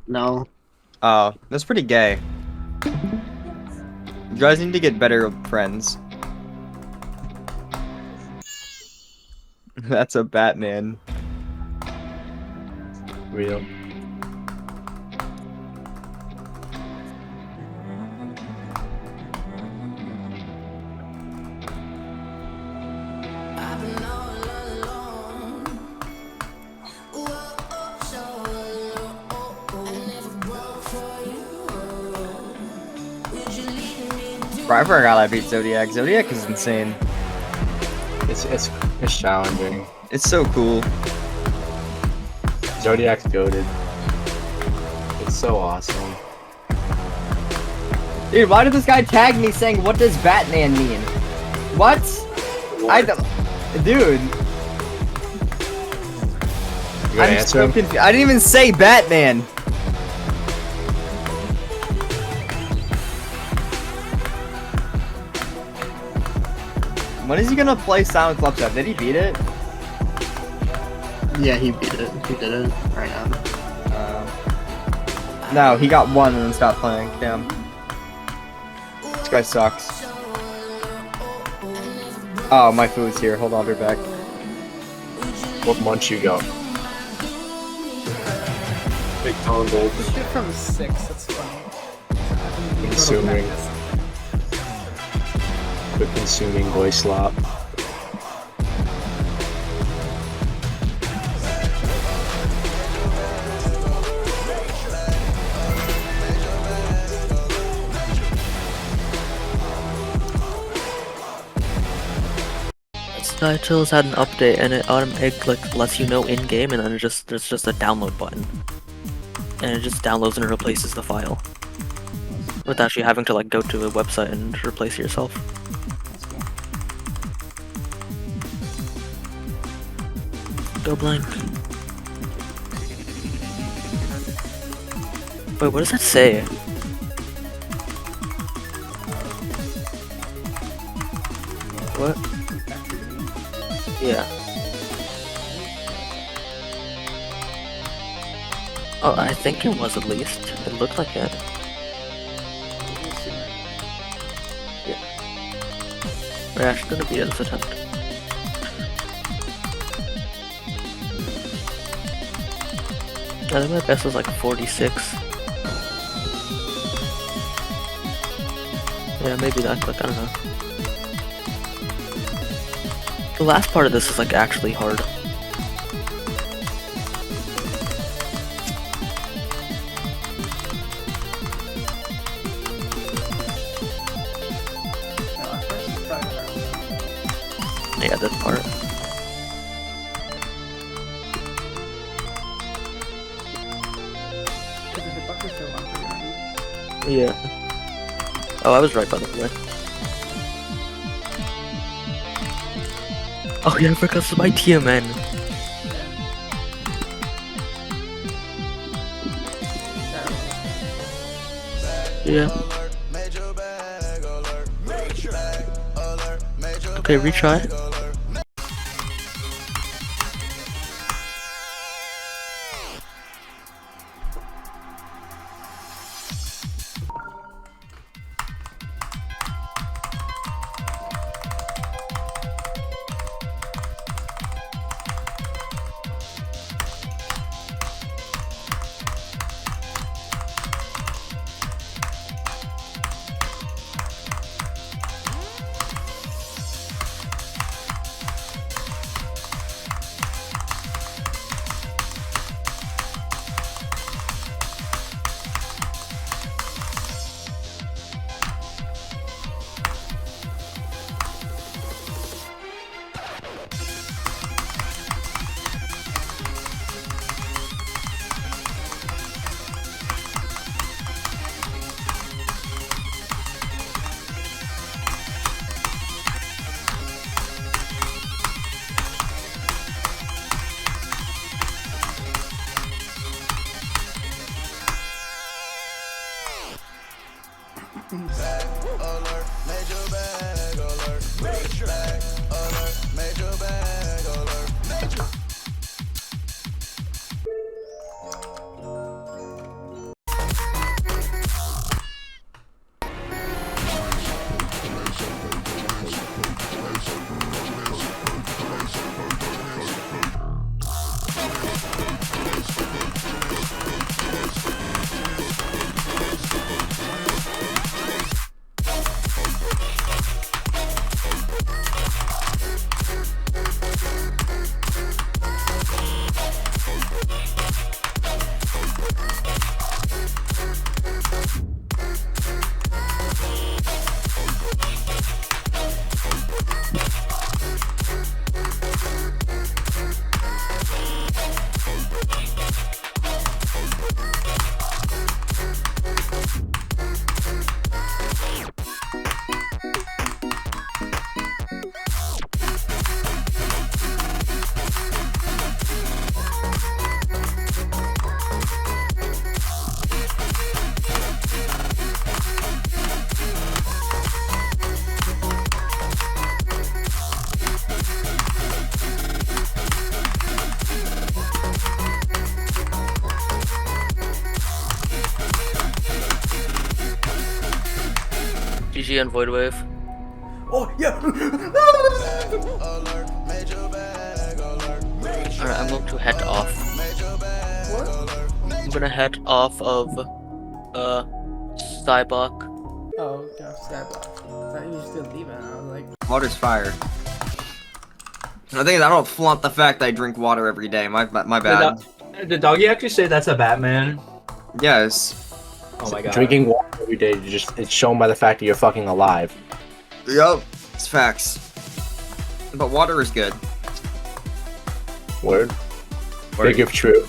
No. Oh, that's pretty gay. You guys need to get better friends. That's a Batman. Real. Bro, I forgot I beat Zodiac. Zodiac is insane. It's challenging. It's so cool. Zodiac's goated. It's so awesome. Dude, why did this guy tag me saying, "What does Batman mean?" What? Dude. You gonna answer him? I didn't even say Batman. When is he gonna play Silent Club Stuff? Did he beat it? Yeah, he beat it. He did it right now. No, he got one and then stopped playing. Damn. This guy sucks. Oh, my food's here. Hold on, I'll be back. What munch you got? Big tone gold. This shit from 6, that's funny. Consuming. The consuming boy slop. Titles had an update and it automatically lets you know in game, and then there's just a download button, and it just downloads and replaces the file without actually having to like go to a website and replace it yourself. Go blank. Wait, what does that say? What? Yeah. Oh, I think it was at least. It looked like it. Yeah. We're actually gonna beat this attempt. I think my best was like 46. Yeah, maybe that quick, I don't know. The last part of this is like actually hard. Yeah, this part. Yeah. Oh, I was right, by the way. Oh yeah, because of my TMN. Yeah. Okay, retry. GG and Void Wave. Oh yeah. Alright, I'm going to head off. What? I'm gonna head off of Skyblock. Oh, yeah, Skyblock. I thought you were still leaving. I was like, Water's fire. The thing is, I don't flaunt the fact that I drink water every day. My bad. Did Doggy actually say that's a Batman? Yes. Oh my god. Drinking water every day, it's shown by the fact that you're fucking alive. Yup. It's facts. But water is good. Word. Big if true.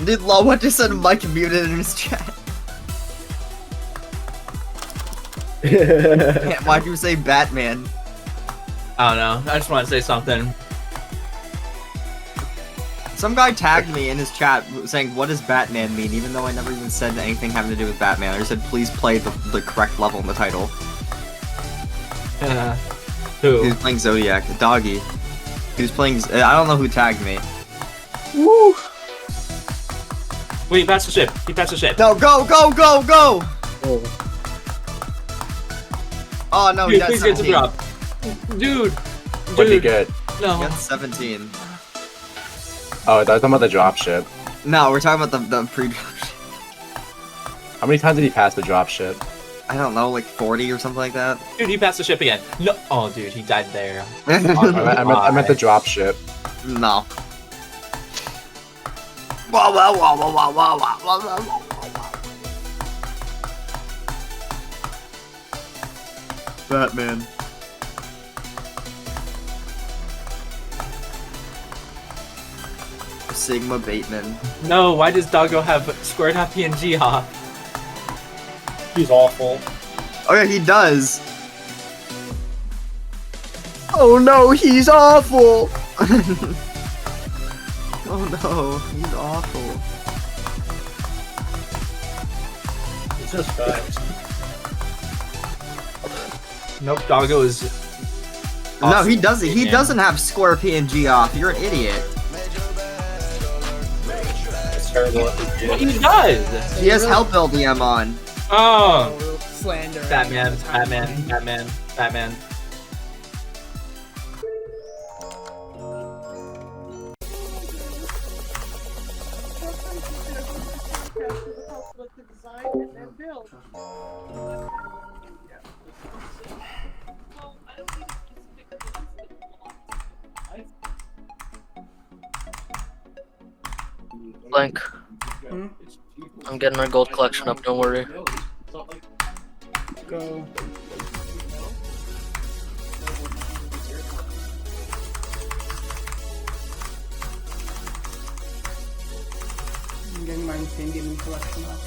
Dude, what just said Mike muted in his chat? Yeah, why'd you say Batman? I don't know. I just want to say something. Some guy tagged me in his chat saying, what does Batman mean? Even though I never even said anything having to do with Batman. I just said, please play the correct level in the title. Who? He was playing Zodiac. Doggy. He was playing... I don't know who tagged me. Woo! Wait, he passed the ship. He passed the ship. No, go, go, go, go! Oh. Oh, no, Dude, he please got get 17. the drop. Dude. What'd you Dude. get? He No. got 17. Oh, I was talking about the drop ship. No, we're talking about the pre-drop. How many times did he pass the drop ship? I don't know, like 40 or something like that. Dude, he passed the ship again. No. Oh, dude, he died there. I meant the drop ship. No. Wow, wow, wow, wow, wow, wow, wow, wow, wow. Batman. Sigma Bateman. No, why does Doggo have square.png off? He's awful. Oh yeah, he does. Oh no, he's awful. Oh no, he's awful. It's just facts. Nope, Doggo is. No, awesome. he doesn't. He Yeah. doesn't have square PNG off. You're an idiot. It's terrible. Well, he does. He has Help LDM on. Oh. slander. Batman, Batman, Batman, Batman. Blank. I'm getting our gold collection up, don't worry. Go. I'm getting my insane gaming collection up.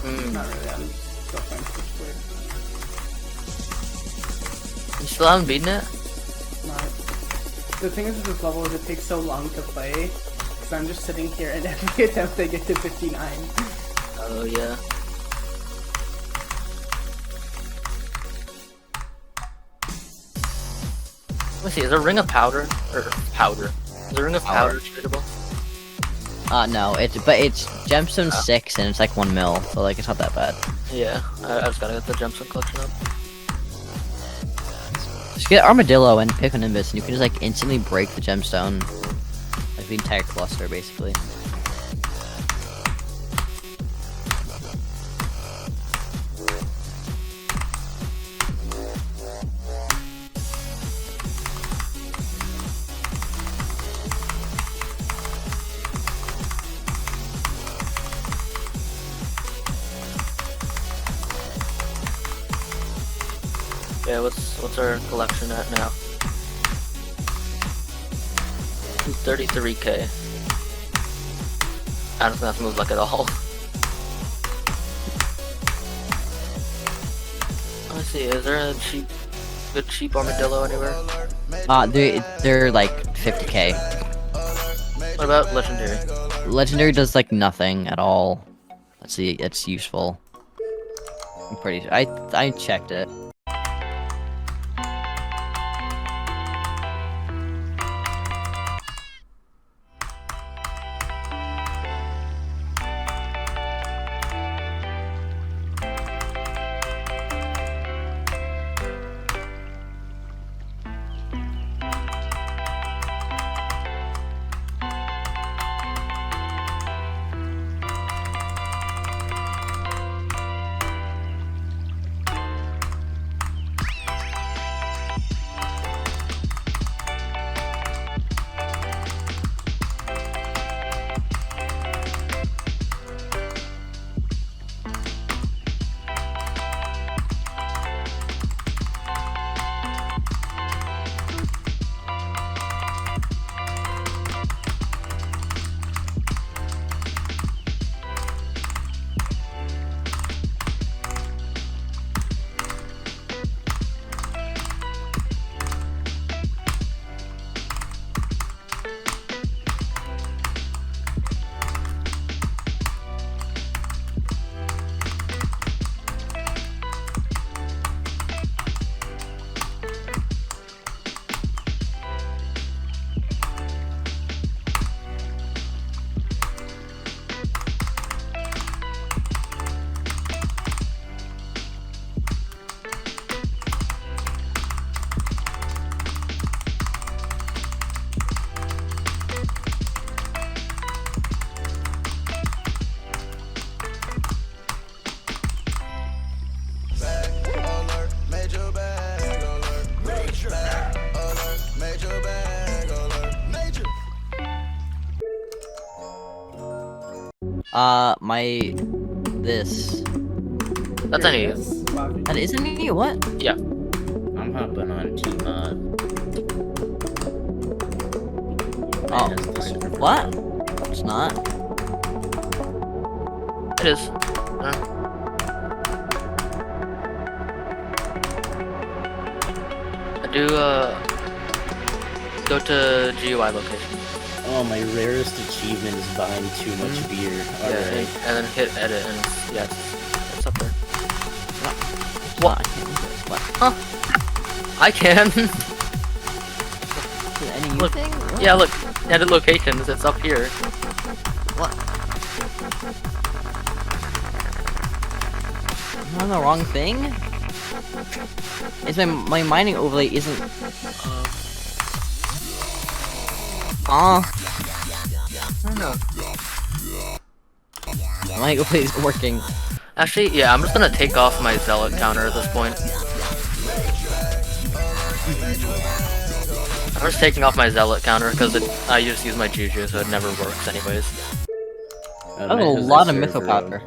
Not really, I'm still playing Switchblade. You still haven't beaten it? Not. The thing is with this level is it takes so long to play, because I'm just sitting here and every attempt I get to 59. Oh yeah. Let me see, is a ring of powder? Or powder. Is a ring of powder tradable? No, it's gemstone 6 and it's like 1 mil, so like it's not that bad. Yeah, I just gotta get the gemstone collection up. Just get Armadillo and pick an Nimbus and you can just like instantly break the gemstone. Like the entire cluster basically. Yeah, what's our collection at now? 33k. I don't think that's moved like at all. Let me see, is there a good cheap armadillo anywhere? They're like 50k. What about legendary? Legendary does like nothing at all. Let's see, it's useful. I'm pretty sure. I checked it. This. That's any. That isn't me, what? Yeah. I'm hopping on T-Mod. Oh, what? It's not. It is. I do, go to GUI location. Oh, my rarest achievement is buying too much beer. Alright. And then hit edit and it's up there. What? I can't do this. What? Huh? I can! Any new thing? What? Yeah, look. Edit locations, it's up here. What? Am I on the wrong thing? Is my mining overlay isn't... I don't know. My overlay is working. Actually, yeah, I'm just gonna take off my zealot counter at this point. I'm just taking off my zealot counter because I just use my juju, so it never works anyways. Oh, a lot of mytho powder.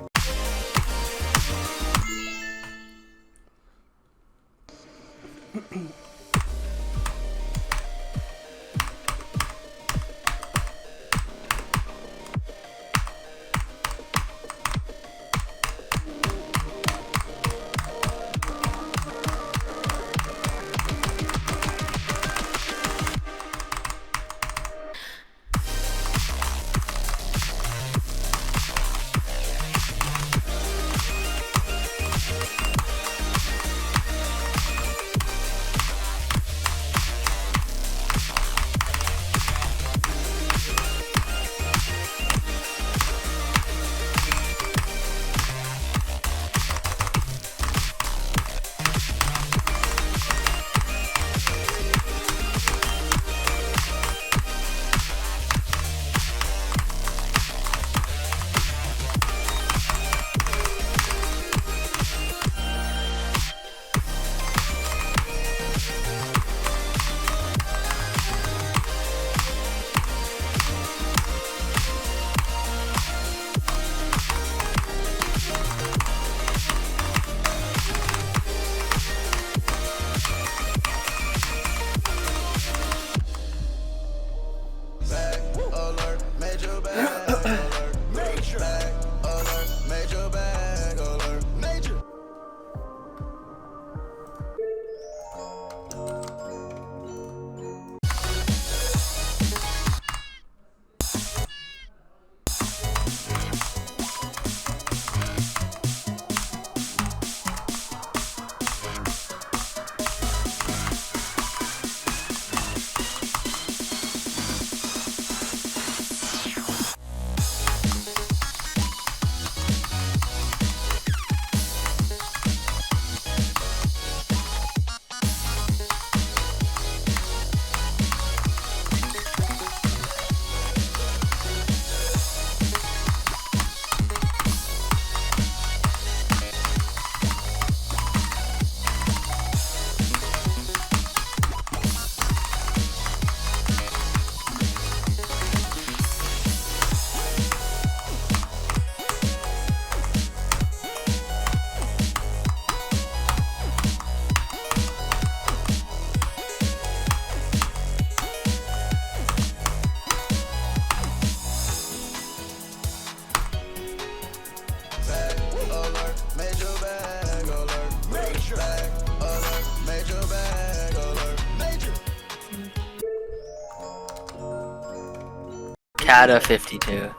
Kata 52.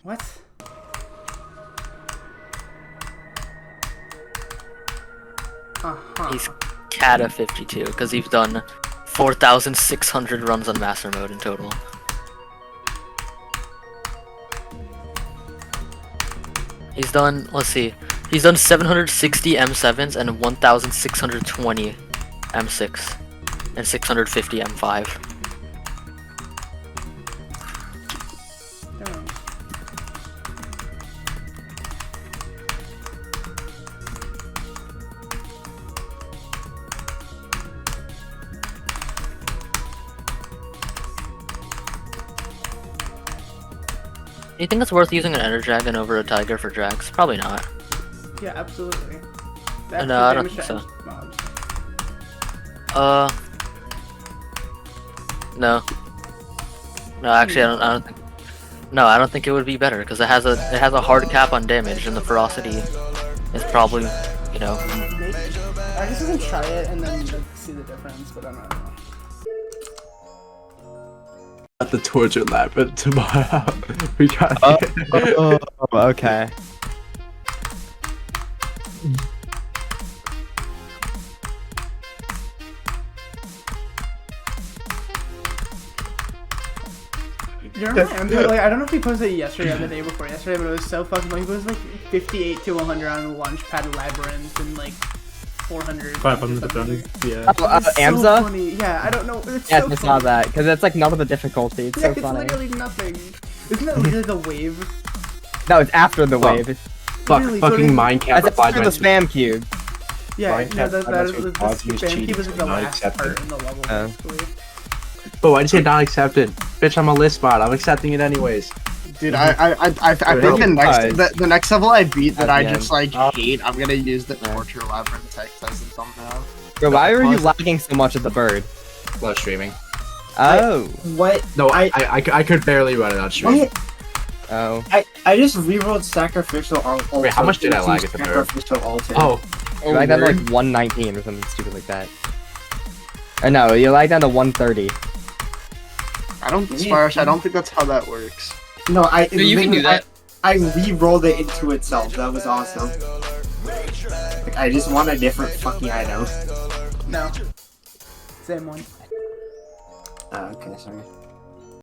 What? Uh-huh. He's Kata 52 because he's done 4,600 runs on Master Mode in total. He's done, let's see, he's done 760 M7s and 1,620 M6 and 650 M5. Damn. Do you think it's worth using an Ender Dragon over a Tiger for Drags? Probably not. Yeah, absolutely. No, I don't think so. Mobs. No. No, actually, I don't think. No, I don't think it would be better because it has a hard cap on damage, and the ferocity is probably, you know. Maybe. I guess we can try it and then like, see the difference, but I don't know. At the torture lab tomorrow. We got. Okay. You remember Amber, like, I don't know if he posted it yesterday or the day before yesterday, but it was so fucking funny. He posted like 58 to 100 on Launchpad Labyrinth and like 400. 500 done. Yeah. Amza? Funny. Yeah, I don't know. It's Yes, so I saw funny. that because it's like none of the difficulty. It's Yeah, so it's funny. literally nothing. Isn't that literally the wave? No, it's after the wave. It's Fuck, Really, fucking so Minecraft after replied the my spam cube. Yeah, Minecraft, no, that unless is you're the pausing is spam cheating, cube is so like the not last accepted. part in the level, Oh. basically. But why'd you say not accepted? Bitch, I'm a list mod. I'm accepting it anyways. Dude, I think the next level I beat that I just like hate, I'm gonna use the torture labyrinth text as the thumbnail. Bro, why were you lagging so much at the bird? Low streaming. Oh. What? No, I could barely run it on stream. What? Oh. I just rerolled Sacrificial Altar. Wait, how much did I lag at the bird? Sacrificial Altar. Oh. You lagged down to like 119 or something stupid like that. Or no, you lagged down to 130. I don't, Sparish, I don't think that's how that works. No, you can do that. I re-rolled it into itself. That was awesome. Like, I just want a different fucking item. No. Same one. Okay, sorry.